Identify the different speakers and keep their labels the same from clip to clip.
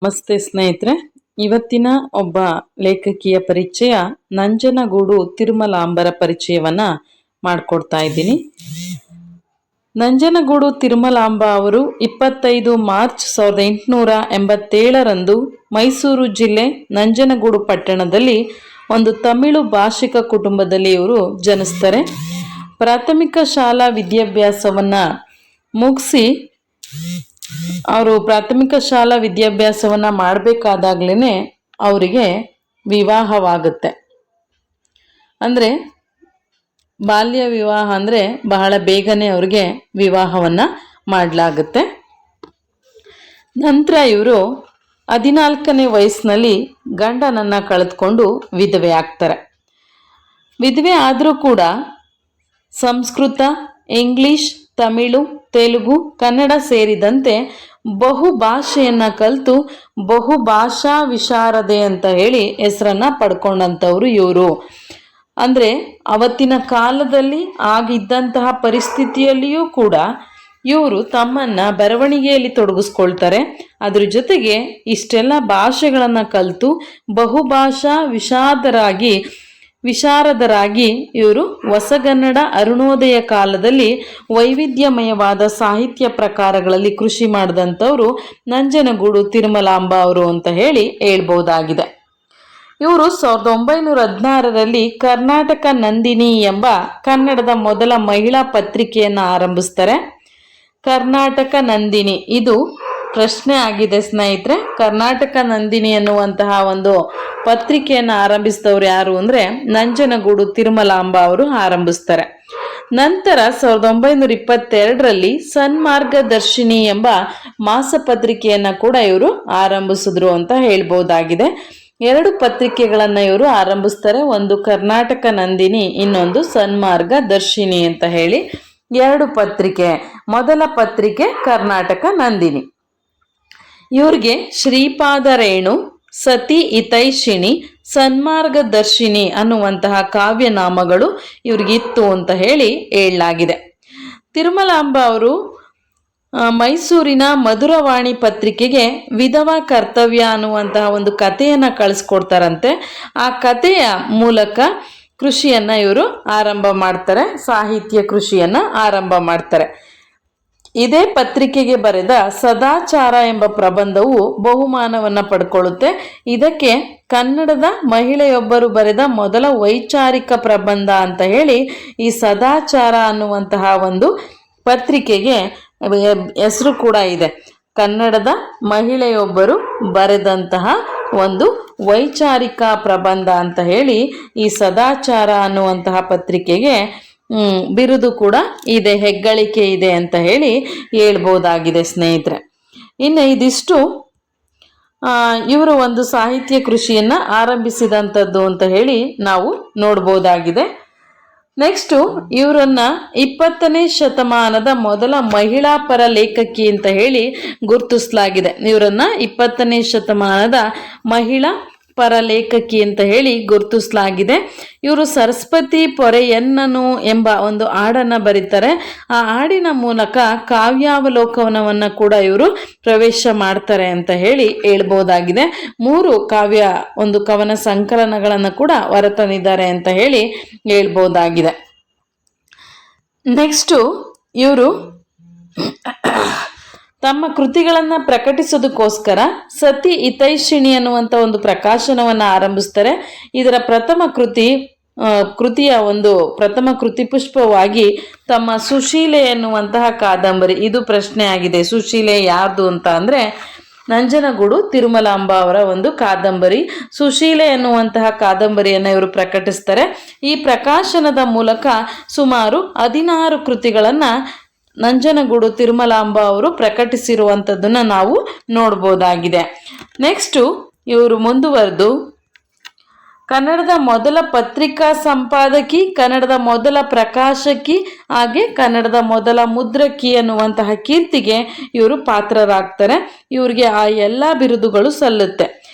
Speaker 1: ನಮಸ್ತೆ ಸ್ನೇಹಿತರೆ. ಇವತ್ತಿನ ಒಬ್ಬ ಲೇಖಕಿಯ ಪರಿಚಯ ನಂಜನಗೂಡು ತಿರುಮಲಾಂಬರ ಪರಿಚಯವನ್ನ ಮಾಡಿಕೊಡ್ತಾ ಇದ್ದೀನಿ. ನಂಜನಗೂಡು ತಿರುಮಲಾಂಬ ಅವರು 25 ಮಾರ್ಚ್ 1887 ಮೈಸೂರು ಜಿಲ್ಲೆ ನಂಜನಗೂಡು ಪಟ್ಟಣದಲ್ಲಿ ಒಂದು ತಮಿಳು ಭಾಷಿಕ ಕುಟುಂಬದಲ್ಲಿ ಇವರು ಜನಿಸ್ತಾರೆ. ಪ್ರಾಥಮಿಕ ಶಾಲಾ ವಿದ್ಯಾಭ್ಯಾಸವನ್ನ ಮುಗಿಸಿ ಅವರು ಪ್ರಾಥಮಿಕ ಶಾಲಾ ವಿದ್ಯಾಭ್ಯಾಸವನ್ನ ಮಾಡಬೇಕಾದಾಗ್ಲೇ ಅವರಿಗೆ ವಿವಾಹವಾಗುತ್ತೆ. ಅಂದರೆ ಬಾಲ್ಯ ವಿವಾಹ ಅಂದರೆ ಬಹಳ ಬೇಗನೆ ಅವ್ರಿಗೆ ವಿವಾಹವನ್ನ ಮಾಡಲಾಗುತ್ತೆ. ನಂತರ ಇವರು 14ನೇ ವಯಸ್ಸಿನಲ್ಲಿ ಗಂಡನನ್ನ ಕಳೆದುಕೊಂಡು ವಿಧವೆ ಆಗ್ತಾರೆ. ವಿಧವೆ ಆದರೂ ಕೂಡ ಸಂಸ್ಕೃತ, ಇಂಗ್ಲಿಷ್, ತಮಿಳು, ತೆಲುಗು, ಕನ್ನಡ ಸೇರಿದಂತೆ ಬಹುಭಾಷೆಯನ್ನ ಕಲಿತು ಬಹುಭಾಷಾ ವಿಶಾರದೆ ಅಂತ ಹೇಳಿ ಹೆಸರನ್ನ ಪಡ್ಕೊಂಡಂಥವ್ರು ಇವರು. ಅಂದರೆ ಅವತ್ತಿನ ಕಾಲದಲ್ಲಿ ಆಗಿದ್ದಂತಹ ಪರಿಸ್ಥಿತಿಯಲ್ಲಿಯೂ ಕೂಡ ಇವರು ತಮ್ಮನ್ನ ಬರವಣಿಗೆಯಲ್ಲಿ ತೊಡಗಿಸ್ಕೊಳ್ತಾರೆ. ಅದ್ರ ಜೊತೆಗೆ ಇಷ್ಟೆಲ್ಲ ಭಾಷೆಗಳನ್ನು ಕಲಿತು ಬಹುಭಾಷಾ ವಿಶಾರದರಾಗಿ ಇವರು ಹೊಸಗನ್ನಡ ಅರುಣೋದಯ ಕಾಲದಲ್ಲಿ ವೈವಿಧ್ಯಮಯವಾದ ಸಾಹಿತ್ಯ ಪ್ರಕಾರಗಳಲ್ಲಿ ಕೃಷಿ ಮಾಡಿದಂಥವ್ರು ನಂಜನಗೂಡು ತಿರುಮಲಾಂಬ ಅವರು ಅಂತ ಹೇಳಿ ಹೇಳ್ಬೋದಾಗಿದೆ. ಇವರು 1916ರಲ್ಲಿ ಕರ್ನಾಟಕ ನಂದಿನಿ ಎಂಬ ಕನ್ನಡದ ಮೊದಲ ಮಹಿಳಾ ಪತ್ರಿಕೆಯನ್ನು ಆರಂಭಿಸ್ತಾರೆ. ಕರ್ನಾಟಕ ನಂದಿನಿ ಇದು ಪ್ರಶ್ನೆ ಆಗಿದೆ ಸ್ನೇಹಿತರೆ. ಕರ್ನಾಟಕ ನಂದಿನಿ ಎನ್ನುವಂತಹ ಒಂದು ಪತ್ರಿಕೆಯನ್ನು ಆರಂಭಿಸಿದವರು ಯಾರು ಅಂದರೆ ನಂಜನಗೂಡು ತಿರುಮಲಾಂಬ ಅವರು ಆರಂಭಿಸ್ತಾರೆ. ನಂತರ 1922ರಲ್ಲಿ ಸನ್ಮಾರ್ಗದರ್ಶಿನಿ ಎಂಬ ಮಾಸಪತ್ರಿಕೆಯನ್ನು ಕೂಡ ಇವರು ಆರಂಭಿಸಿದ್ರು ಅಂತ ಹೇಳ್ಬೋದಾಗಿದೆ. 2 ಪತ್ರಿಕೆಗಳನ್ನು ಇವರು ಆರಂಭಿಸ್ತಾರೆ. ಒಂದು ಕರ್ನಾಟಕ ನಂದಿನಿ, ಇನ್ನೊಂದು ಸನ್ಮಾರ್ಗದರ್ಶಿನಿ ಅಂತ ಹೇಳಿ 2 ಪತ್ರಿಕೆ. ಮೊದಲ ಪತ್ರಿಕೆ ಕರ್ನಾಟಕ ನಂದಿನಿ. ಇವ್ರಿಗೆ ಶ್ರೀಪಾದ ರೇಣು, ಸತಿ ಹಿತೈಷಿಣಿ, ಸನ್ಮಾರ್ಗದರ್ಶಿನಿ ಅನ್ನುವಂತಹ ಕಾವ್ಯನಾಮಗಳು ಇವ್ರಿಗಿತ್ತು ಅಂತ ಹೇಳಿ ಹೇಳಲಾಗಿದೆ. ತಿರುಮಲಾಂಬ ಅವರು ಮೈಸೂರಿನ ಮಧುರವಾಣಿ ಪತ್ರಿಕೆಗೆ ವಿಧವಾ ಕರ್ತವ್ಯ ಅನ್ನುವಂತಹ ಒಂದು ಕಥೆಯನ್ನು ಕಳಿಸ್ಕೊಡ್ತಾರಂತೆ. ಆ ಕಥೆಯ ಮೂಲಕ ಕೃಷಿಯನ್ನು ಇವರು ಆರಂಭ ಮಾಡ್ತಾರೆ, ಸಾಹಿತ್ಯ ಕೃಷಿಯನ್ನು ಆರಂಭ ಮಾಡ್ತಾರೆ. ಇದೇ ಪತ್ರಿಕೆಗೆ ಬರೆದ ಸದಾಚಾರ ಎಂಬ ಪ್ರಬಂಧವು ಬಹುಮಾನವನ್ನು ಪಡ್ಕೊಳ್ಳುತ್ತೆ. ಇದಕ್ಕೆ ಕನ್ನಡದ ಮಹಿಳೆಯೊಬ್ಬರು ಬರೆದ ಮೊದಲ ವೈಚಾರಿಕ ಪ್ರಬಂಧ ಅಂತ ಹೇಳಿ ಈ ಸದಾಚಾರ ಅನ್ನುವಂತಹ ಒಂದು ಪತ್ರಿಕೆಗೆ ಹೆಸರು ಕೂಡ ಇದೆ. ಕನ್ನಡದ ಮಹಿಳೆಯೊಬ್ಬರು ಬರೆದಂತಹ ಒಂದು ವೈಚಾರಿಕ ಪ್ರಬಂಧ ಅಂತ ಹೇಳಿ ಈ ಸದಾಚಾರ ಅನ್ನುವಂತಹ ಪತ್ರಿಕೆಗೆ ಬಿರುದು ಕೂಡ ಇದೆ, ಹೆಗ್ಗಳಿಕೆ ಇದೆ ಅಂತ ಹೇಳಿ ಹೇಳ್ಬೋದಾಗಿದೆ ಸ್ನೇಹಿತರೆ. ಇನ್ನು ಇದಿಷ್ಟು ಇವರು ಒಂದು ಸಾಹಿತ್ಯ ಕೃಷಿಯನ್ನ ಆರಂಭಿಸಿದಂಥದ್ದು ಅಂತ ಹೇಳಿ ನಾವು ನೋಡ್ಬೋದಾಗಿದೆ. ನೆಕ್ಸ್ಟು ಇವರನ್ನ 20ನೇ ಶತಮಾನದ ಮೊದಲ ಮಹಿಳಾ ಪರ ಲೇಖಕಿ ಅಂತ ಹೇಳಿ ಗುರುತಿಸಲಾಗಿದೆ. ಇವರನ್ನ 20ನೇ ಶತಮಾನದ ಮಹಿಳಾ ಪರ ಲೇಖಕಿ ಅಂತ ಹೇಳಿ ಗುರುತಿಸಲಾಗಿದೆ. ಇವರು ಸರಸ್ವತಿ ಪೊರೆಯನ್ನನು ಎಂಬ ಒಂದು ಹಾಡನ್ನು ಬರೀತಾರೆ. ಆ ಹಾಡಿನ ಮೂಲಕ ಕಾವ್ಯಾವಲೋಕನವನ್ನು ಕೂಡ ಇವರು ಪ್ರವೇಶ ಮಾಡ್ತಾರೆ ಅಂತ ಹೇಳಿ ಹೇಳ್ಬೋದಾಗಿದೆ. 3 ಒಂದು ಕವನ ಸಂಕಲನಗಳನ್ನು ಕೂಡ ಹೊರತಂದಿದ್ದಾರೆ ಅಂತ ಹೇಳಿ ಹೇಳ್ಬೋದಾಗಿದೆ. ನೆಕ್ಸ್ಟು ಇವರು ತಮ್ಮ ಕೃತಿಗಳನ್ನು ಪ್ರಕಟಿಸೋದಕ್ಕೋಸ್ಕರ ಸತಿ ಹಿತೈಷಿಣಿ ಅನ್ನುವಂಥ ಒಂದು ಪ್ರಕಾಶನವನ್ನು ಆರಂಭಿಸ್ತಾರೆ. ಇದರ ಕೃತಿಯ ಒಂದು ಪ್ರಥಮ ಕೃತಿ ಪುಷ್ಪವಾಗಿ ತಮ್ಮ ಸುಶೀಲೆ ಎನ್ನುವಂತಹ ಕಾದಂಬರಿ, ಇದು ಪ್ರಶ್ನೆ ಆಗಿದೆ. ಸುಶೀಲೆ ಯಾರ್ದು ಅಂತ ಅಂದರೆ ನಂಜನಗೂಡು ತಿರುಮಲಾಂಬ ಅವರ ಒಂದು ಕಾದಂಬರಿ ಸುಶೀಲೆ ಎನ್ನುವಂತಹ ಕಾದಂಬರಿಯನ್ನು ಇವರು ಪ್ರಕಟಿಸ್ತಾರೆ. ಈ ಪ್ರಕಾಶನದ ಮೂಲಕ ಸುಮಾರು 16 ಕೃತಿಗಳನ್ನು ನಂಜನಗೂಡು ತಿರುಮಲಾಂಬ ಅವರು ಪ್ರಕಟಿಸಿರುವಂಥದ್ದನ್ನು ನಾವು ನೋಡ್ಬೋದಾಗಿದೆ. ನೆಕ್ಸ್ಟು ಇವರು ಮುಂದುವರೆದು ಕನ್ನಡದ ಮೊದಲ ಪತ್ರಿಕಾ ಸಂಪಾದಕಿ, ಕನ್ನಡದ ಮೊದಲ ಪ್ರಕಾಶಕಿ, ಹಾಗೆ ಕನ್ನಡದ ಮೊದಲ ಮುದ್ರಕಿ ಅನ್ನುವಂತಹ ಕೀರ್ತಿಗೆ ಇವರು ಪಾತ್ರರಾಗ್ತಾರೆ. ಇವರಿಗೆ ಆ ಎಲ್ಲ ಬಿರುದುಗಳು ಸಲ್ಲುತ್ತೆ.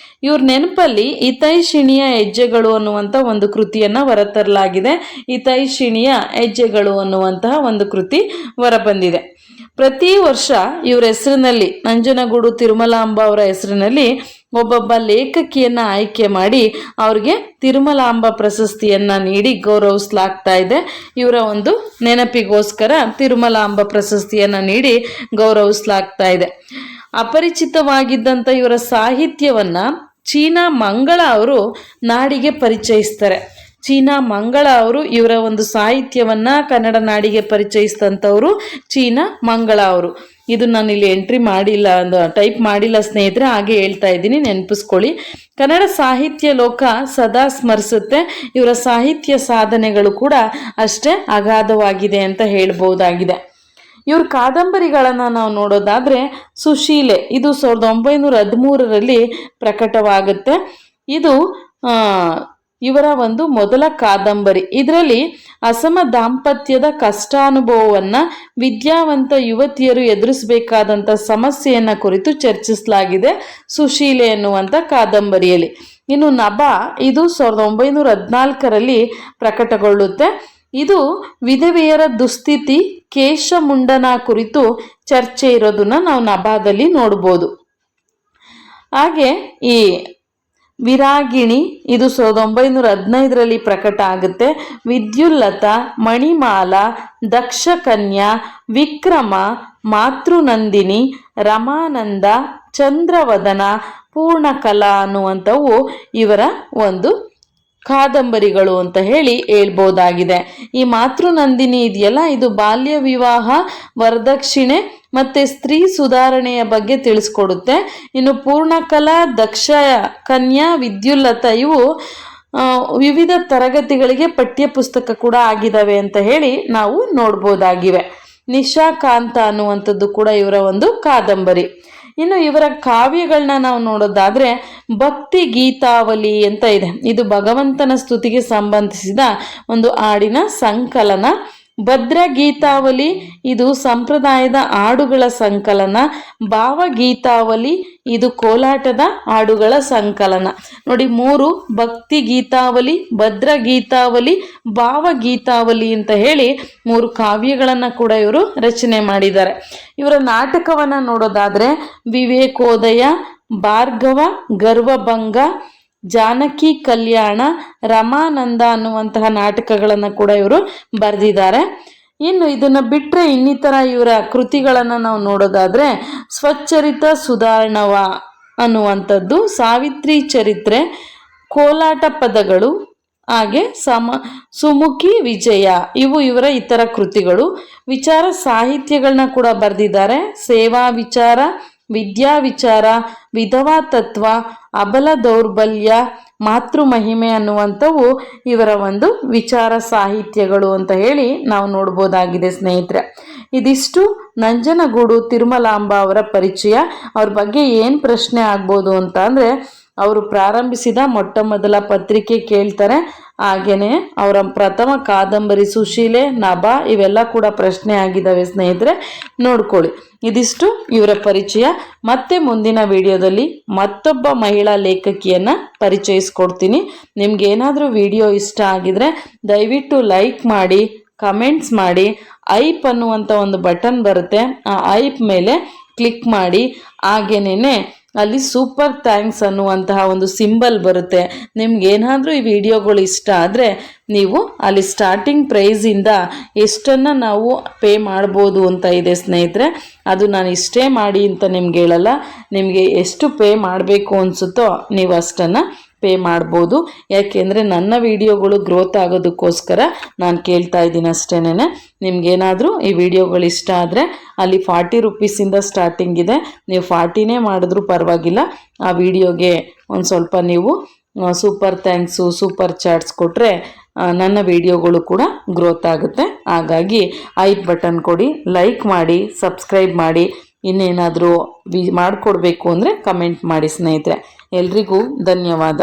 Speaker 1: ಇವ್ರ ನೆನಪಲ್ಲಿ ಹಿತೈಷಿಣಿಯ ಹೆಜ್ಜೆಗಳು ಅನ್ನುವಂಥ ಒಂದು ಕೃತಿಯನ್ನು ಹೊರತರಲಾಗಿದೆ. ಹಿತೈಷಿಣಿಯ ಹೆಜ್ಜೆಗಳು ಅನ್ನುವಂತಹ ಒಂದು ಕೃತಿ ಹೊರಬಂದಿದೆ. ಪ್ರತಿ ವರ್ಷ ಇವರ ಹೆಸರಿನಲ್ಲಿ, ನಂಜನಗೂಡು ತಿರುಮಲಾಂಬ ಅವರ ಹೆಸರಿನಲ್ಲಿ ಒಬ್ಬೊಬ್ಬ ಲೇಖಕಿಯನ್ನ ಆಯ್ಕೆ ಮಾಡಿ ಅವ್ರಿಗೆ ತಿರುಮಲಾಂಬ ಪ್ರಶಸ್ತಿಯನ್ನ ನೀಡಿ ಗೌರವಿಸಲಾಗ್ತಾ ಇದೆ. ಇವರ ಒಂದು ನೆನಪಿಗೋಸ್ಕರ ತಿರುಮಲಾಂಬ ಪ್ರಶಸ್ತಿಯನ್ನ ನೀಡಿ ಗೌರವಿಸಲಾಗ್ತಾ ಇದೆ. ಅಪರಿಚಿತವಾಗಿದ್ದಂಥ ಇವರ ಸಾಹಿತ್ಯವನ್ನ ಚೀನಾ ಮಂಗಳ ಅವರು ನಾಡಿಗೆ ಪರಿಚಯಿಸ್ತಾರೆ. ಚೀನಾ ಮಂಗಳ ಅವರು ಇವರ ಒಂದು ಸಾಹಿತ್ಯವನ್ನ ಕನ್ನಡ ನಾಡಿಗೆ ಪರಿಚಯಿಸಿದಂಥವರು ಚೀನಾ ಮಂಗಳ ಅವರು. ಇದು ನಾನು ಇಲ್ಲಿ ಎಂಟ್ರಿ ಮಾಡಿಲ್ಲ, ಟೈಪ್ ಮಾಡಿಲ್ಲ ಸ್ನೇಹಿತರೆ, ಹಾಗೆ ಹೇಳ್ತಾ ಇದ್ದೀನಿ, ನೆನಪಿಸ್ಕೊಳ್ಳಿ. ಕನ್ನಡ ಸಾಹಿತ್ಯ ಲೋಕ ಸದಾ ಸ್ಮರಿಸುತ್ತೆ. ಇವರ ಸಾಹಿತ್ಯ ಸಾಧನೆಗಳು ಕೂಡ ಅಷ್ಟೇ ಅಗಾಧವಾಗಿದೆ ಅಂತ ಹೇಳ್ಬೋದಾಗಿದೆ. ಇವ್ರ ಕಾದಂಬರಿಗಳನ್ನು ನಾವು ನೋಡೋದಾದ್ರೆ ಸುಶೀಲೆ, ಇದು 1913ರಲ್ಲಿ ಪ್ರಕಟವಾಗುತ್ತೆ. ಇದು ಇವರ ಒಂದು ಮೊದಲ ಕಾದಂಬರಿ. ಇದರಲ್ಲಿ ಅಸಮ ದಾಂಪತ್ಯದ ಕಷ್ಟಾನುಭವವನ್ನು, ವಿದ್ಯಾವಂತ ಯುವತಿಯರು ಎದುರಿಸಬೇಕಾದಂಥ ಸಮಸ್ಯೆಯನ್ನ ಕುರಿತು ಚರ್ಚಿಸಲಾಗಿದೆ ಸುಶೀಲೆ ಎನ್ನುವಂಥ ಕಾದಂಬರಿಯಲ್ಲಿ. ಇನ್ನು ನಭಾ, ಇದು 1914ರಲ್ಲಿ ಪ್ರಕಟಗೊಳ್ಳುತ್ತೆ. ಇದು ವಿಧವೆಯರ ದುಸ್ಥಿತಿ, ಕೇಶಮುಂಡನ ಕುರಿತು ಚರ್ಚೆ ಇರೋದನ್ನ ನಾವು ನಭಾದಲ್ಲಿ ನೋಡ್ಬೋದು. ಹಾಗೆ ಈ ವಿರಾಗಿಣಿ, ಇದು 1915ರಲ್ಲಿ ಪ್ರಕಟ ಆಗುತ್ತೆ. ವಿದ್ಯುಲ್ಲತ, ಮಣಿಮಾಲ, ದಕ್ಷಕನ್ಯಾ, ವಿಕ್ರಮ, ಮಾತೃನಂದಿನಿ, ರಮಾನಂದ, ಚಂದ್ರವದನ, ಪೂರ್ಣಕಲಾ ಅನ್ನುವಂಥವು ಇವರ ಒಂದು ಕಾದಂಬರಿಗಳು ಅಂತ ಹೇಳ್ಬೋದಾಗಿದೆ. ಈ ಮಾತೃನಂದಿನಿ ಇದೆಯಲ್ಲ, ಇದು ಬಾಲ್ಯ ವಿವಾಹ, ವರದಕ್ಷಿಣೆ ಮತ್ತೆ ಸ್ತ್ರೀ ಸುಧಾರಣೆಯ ಬಗ್ಗೆ ತಿಳಿಸ್ಕೊಡುತ್ತೆ. ಇನ್ನು ಪೂರ್ಣಕಲಾ, ದಕ್ಷ ಕನ್ಯಾ, ವಿದ್ಯುಲ್ಲತ ಇವು ವಿವಿಧ ತರಗತಿಗಳಿಗೆ ಪಠ್ಯ ಪುಸ್ತಕ ಕೂಡ ಆಗಿದ್ದಾವೆ ಅಂತ ನಾವು ನೋಡ್ಬೋದಾಗಿವೆ. ನಿಶಾಕಾಂತ ಅನ್ನುವಂಥದ್ದು ಕೂಡ ಇವರ ಒಂದು ಕಾದಂಬರಿ. ಇನ್ನು ಇವರ ಕಾವ್ಯಗಳನ್ನ ನಾವು ನೋಡೋದಾದ್ರೆ ಭಕ್ತಿ ಗೀತಾವಲಿ ಅಂತ ಇದೆ. ಇದು ಭಗವಂತನ ಸ್ತುತಿಗೆ ಸಂಬಂಧಿಸಿದ ಒಂದು ಹಾಡಿನ ಸಂಕಲನ. ಭದ್ರಗೀತಾವಲಿ, ಇದು ಸಂಪ್ರದಾಯದ ಹಾಡುಗಳ ಸಂಕಲನ. ಭಾವಗೀತಾವಲಿ, ಇದು ಕೋಲಾಟದ ಹಾಡುಗಳ ಸಂಕಲನ. ನೋಡಿ, 3: ಭಕ್ತಿ ಗೀತಾವಲಿ, ಭದ್ರಗೀತಾವಲಿ, ಭಾವಗೀತಾವಲಿ ಅಂತ 3 ಕಾವ್ಯಗಳನ್ನು ಕೂಡ ಇವರು ರಚನೆ ಮಾಡಿದ್ದಾರೆ. ಇವರ ನಾಟಕವನ್ನು ನೋಡೋದಾದ್ರೆ ವಿವೇಕೋದಯ, ಭಾರ್ಗವ, ಗರ್ವಭಂಗ, ಜಾನಕಿ ಕಲ್ಯಾಣ, ರಮಾನಂದ ಅನ್ನುವಂತಹ ನಾಟಕಗಳನ್ನು ಕೂಡ ಇವರು ಬರೆದಿದ್ದಾರೆ. ಇನ್ನು ಇದನ್ನು ಬಿಟ್ಟರೆ ಇನ್ನಿತರ ಇವರ ಕೃತಿಗಳನ್ನು ನಾವು ನೋಡೋದಾದ್ರೆ ಸ್ವಚ್ಛರಿತ ಸುಧಾರಣವ ಅನ್ನುವಂಥದ್ದು, ಸಾವಿತ್ರಿ ಚರಿತ್ರೆ, ಕೋಲಾಟ ಪದಗಳು, ಹಾಗೆ ಸುಮುಖಿ ವಿಜಯ, ಇವು ಇವರ ಇತರ ಕೃತಿಗಳು. ವಿಚಾರ ಸಾಹಿತ್ಯಗಳನ್ನ ಕೂಡ ಬರೆದಿದ್ದಾರೆ. ಸೇವಾ ವಿಚಾರ, ವಿದ್ಯಾ ವಿಚಾರ, ವಿಧವಾ ತತ್ವ, ಅಬಲ ದೌರ್ಬಲ್ಯ, ಮಾತೃ ಮಹಿಮೆ ಅನ್ನುವಂಥವು ಇವರ ಒಂದು ವಿಚಾರ ಸಾಹಿತ್ಯಗಳು ಅಂತ ನಾವು ನೋಡ್ಬೋದಾಗಿದೆ ಸ್ನೇಹಿತರೆ. ಇದಿಷ್ಟು ನಂಜನಗೂಡು ತಿರುಮಲಾಂಬ ಅವರ ಪರಿಚಯ. ಅವ್ರ ಬಗ್ಗೆ ಏನು ಪ್ರಶ್ನೆ ಆಗ್ಬೋದು ಅಂತ ಅಂದರೆ, ಅವರು ಪ್ರಾರಂಭಿಸಿದ ಮೊಟ್ಟ ಮೊದಲ ಪತ್ರಿಕೆ ಕೇಳ್ತಾರೆ. ಹಾಗೇನೆ ಅವರ ಪ್ರಥಮ ಕಾದಂಬರಿ ಸುಶೀಲೆ, ನಭಾ ಇವೆಲ್ಲ ಕೂಡ ಪ್ರಶ್ನೆ ಆಗಿದ್ದಾವೆ ಸ್ನೇಹಿತರೆ, ನೋಡ್ಕೊಳ್ಳಿ. ಇದಿಷ್ಟು ಇವರ ಪರಿಚಯ. ಮತ್ತೆ ಮುಂದಿನ ವಿಡಿಯೋದಲ್ಲಿ ಮತ್ತೊಬ್ಬ ಮಹಿಳಾ ಲೇಖಕಿಯನ್ನ ಪರಿಚಯಿಸ್ಕೊಡ್ತೀನಿ. ನಿಮ್ಗೇನಾದರೂ ವಿಡಿಯೋ ಇಷ್ಟ ಆಗಿದ್ರೆ ದಯವಿಟ್ಟು ಲೈಕ್ ಮಾಡಿ, ಕಮೆಂಟ್ಸ್ ಮಾಡಿ. ಐಪ್ ಅನ್ನುವಂಥ ಒಂದು ಬಟನ್ ಬರುತ್ತೆ, ಆ ಐಪ್ ಮೇಲೆ ಕ್ಲಿಕ್ ಮಾಡಿ. ಹಾಗೇನೆ ಅಲ್ಲಿ ಸೂಪರ್ ಥ್ಯಾಂಕ್ಸ್ ಅನ್ನುವಂತಹ ಒಂದು ಸಿಂಬಲ್ ಬರುತ್ತೆ. ನಿಮ್ಗೇನಾದರೂ ಈ ವಿಡಿಯೋಗಳು ಇಷ್ಟ ಆದರೆ ನೀವು ಅಲ್ಲಿ ಸ್ಟಾರ್ಟಿಂಗ್ ಪ್ರೈಸಿಂದ ಎಷ್ಟನ್ನು ನಾವು ಪೇ ಮಾಡ್ಬೋದು ಅಂತ ಇದೆ ಸ್ನೇಹಿತರೆ. ಅದು ನಾನು ಇಷ್ಟೇ ಮಾಡಿ ಅಂತ ನಿಮ್ಗೆ ಹೇಳಲ್ಲ. ನಿಮಗೆ ಎಷ್ಟು ಪೇ ಮಾಡಬೇಕು ಅನಿಸುತ್ತೋ ನೀವು ಅಷ್ಟನ್ನು ಪೇ ಮಾಡ್ಬೋದು. ಯಾಕೆಂದರೆ ನನ್ನ ವಿಡಿಯೋಗಳು ಗ್ರೋತ್ ಆಗೋದಕ್ಕೋಸ್ಕರ ನಾನು ಕೇಳ್ತಾ ಇದ್ದೀನಿ ಅಷ್ಟೇನೆ. ನಿಮ್ಗೇನಾದರೂ ಈ ವಿಡಿಯೋಗಳು ಇಷ್ಟ ಆದರೆ ಅಲ್ಲಿ 40 ರೂಪೀಸಿಂದ ಸ್ಟಾರ್ಟಿಂಗ್ ಇದೆ. ನೀವು 40ನೇ ಮಾಡಿದ್ರೂ ಪರವಾಗಿಲ್ಲ. ಆ ವಿಡಿಯೋಗೆ ಒಂದು ಸ್ವಲ್ಪ ನೀವು ಸೂಪರ್ ಥ್ಯಾಂಕ್ಸು, ಸೂಪರ್ ಚಾಟ್ಸ್ ಕೊಟ್ಟರೆ ನನ್ನ ವಿಡಿಯೋಗಳು ಕೂಡ ಗ್ರೋತ್ ಆಗುತ್ತೆ. ಹಾಗಾಗಿ ಐಪ್ ಬಟನ್ ಕೊಡಿ, ಲೈಕ್ ಮಾಡಿ, ಸಬ್ಸ್ಕ್ರೈಬ್ ಮಾಡಿ. ಇನ್ನೇನಾದರೂ ಮಾಡಿಕೊಡ್ಬೇಕು ಅಂದರೆ ಕಮೆಂಟ್ ಮಾಡಿ ಸ್ನೇಹಿತರೆ. ಎಲ್ರಿಗೂ ಧನ್ಯವಾದ.